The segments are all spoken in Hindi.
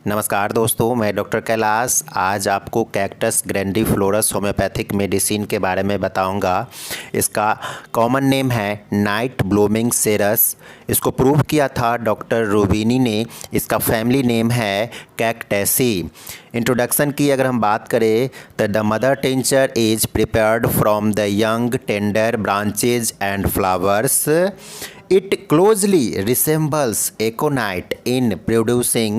नमस्कार दोस्तों, मैं डॉक्टर कैलाश आज आपको कैक्टस ग्रैंडिफ्लोरस होम्योपैथिक मेडिसिन के बारे में बताऊंगा। इसका कॉमन नेम है नाइट ब्लूमिंग सेरस। इसको प्रूव किया था डॉक्टर रूबिनी ने। इसका फैमिली नेम है कैक्टेसी। इंट्रोडक्शन की अगर हम बात करें तो the mother tincture is prepared from the young tender branches and flowers. It closely resembles aconite in producing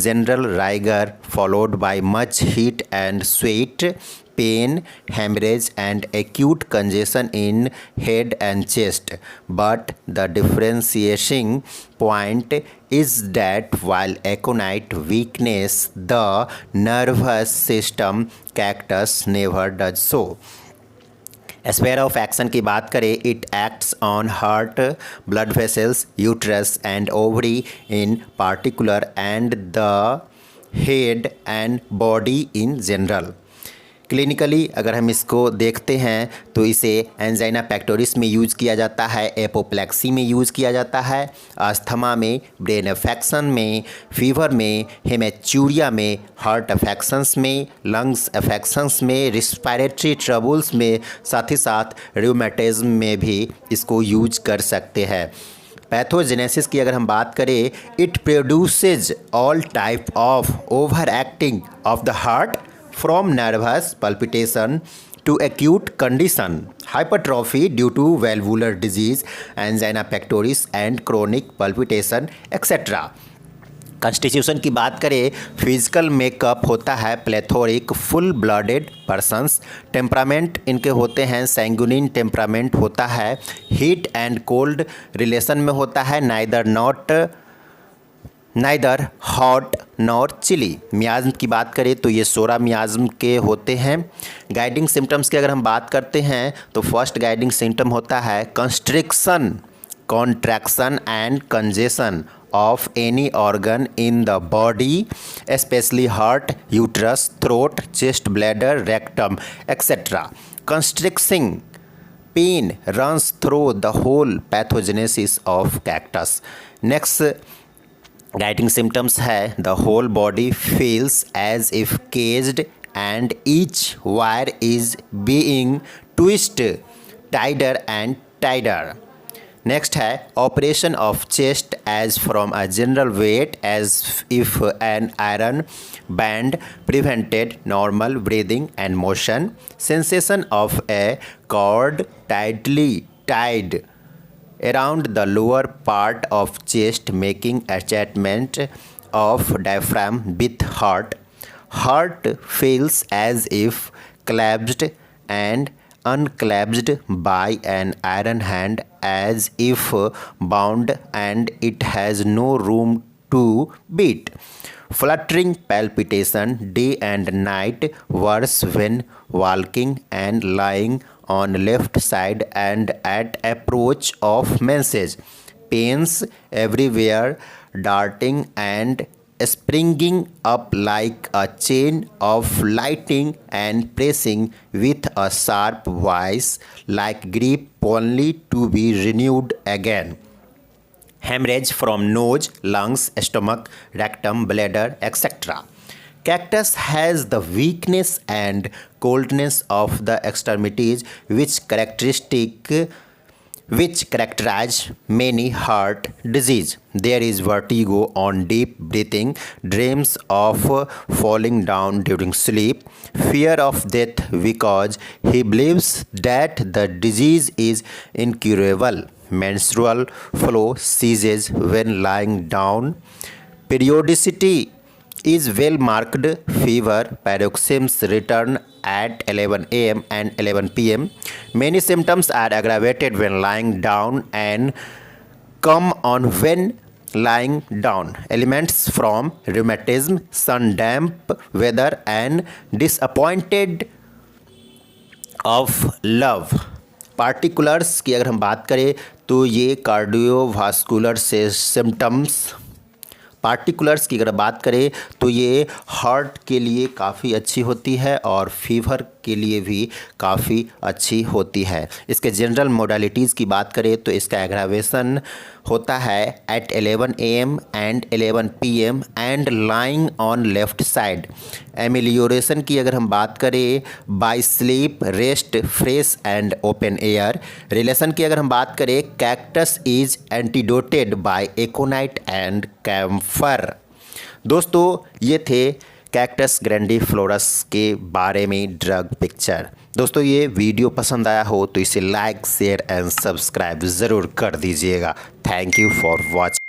general rigor followed by much heat and sweat, pain, hemorrhage and acute congestion in head and chest. But the differentiating point is that while aconite weakness the nervous system, cactus never does so. Sphere of action की बात करें, it acts on heart, blood vessels, uterus and ovary in particular and the head and body in general. Clinically अगर हम इसको देखते हैं तो इसे एंजाइना पेक्टोरिस में यूज़ किया जाता है, एपोप्लेक्सी में यूज़ किया जाता है, अस्थमा में, ब्रेन अफेक्शन में, फीवर में, हेमेचूरिया में, हार्ट अफेक्शंस में, लंग्स अफेक्शंस में, रिस्पायरेटरी ट्रबल्स में, साथ ही साथ रूमेटिज्म में भी इसको यूज कर सकते हैं. पैथोजेनेसिस की अगर हम बात करें, it produces all type of over acting of the heart from nervous palpitation to acute condition, hypertrophy due to valvular disease, angina pectoris and chronic palpitation etc. Constitution की बात करें, फिजिकल मेकअप होता है प्लेथोरिक, फुल ब्लडेड पर्सन्स. टेम्परामेंट इनके होते हैं सैंगुनिन टेम्परामेंट होता है, हीट एंड कोल्ड रिलेशन में होता है, neither hot nor chilly. Miasm की बात करें तो ये 16 मियाज्म के होते हैं. गाइडिंग सिम्टम्स की अगर हम बात करते हैं तो फर्स्ट गाइडिंग सिम्टम होता है constriction, contraction and congestion of any organ in the body, especially heart, uterus, throat, chest, bladder, rectum etcetera. Constricting pain runs through the whole pathogenesis of cactus. Next guiding symptoms है the whole body feels as if caged and each wire is being twist tighter and tighter. Next है oppression of chest as from a general weight as if an iron band prevented normal breathing and motion. Sensation of a cord tightly tied around the lower part of chest making attachment of diaphragm with heart. Heart feels as if clasped and unclasped by an iron hand, as if bound and it has no room to beat. Fluttering palpitation day and night, worse when walking and lying on left side and at approach of menses. Pains everywhere, darting and springing up like a chain of lightning and pressing with a sharp voice like grip only to be renewed again. Hemorrhage from nose, lungs, stomach, rectum, bladder etc. Cactus has the weakness and coldness of the extremities which characterize many heart disease. There is vertigo on deep breathing, dreams of falling down during sleep, fear of death because he believes that the disease is incurable. Menstrual flow ceases when lying down. Periodicity is well marked. Fever paroxysms return at 11 a.m. and 11 p.m. Many symptoms are aggravated when lying down and come on when lying down. Elements from rheumatism, sun, damp weather and disappointed of love. Particulars की अगर हम बात करें तो ये कार्डियोवास्कुलर से सिम्टम्स. पार्टिकुलर्स की अगर बात करें तो ये हार्ट के लिए काफ़ी अच्छी होती है और फीवर के लिए भी काफ़ी अच्छी होती है। इसके जनरल मोडालिटीज़ की बात करें तो इसका एग्रावेशन होता है at 11 AM and 11 PM and lying on left side. Amelioration की अगर हम बात करें by sleep, rest, fresh and open air. Relation की अगर हम बात करें cactus is antidoted by aconite and camphor. दोस्तों ये थे कैक्टस ग्रैंडिफ्लोरस के बारे में ड्रग पिक्चर। दोस्तों ये वीडियो पसंद आया हो तो इसे लाइक, शेयर एंड सब्सक्राइब ज़रूर कर दीजिएगा। Thank you for watching.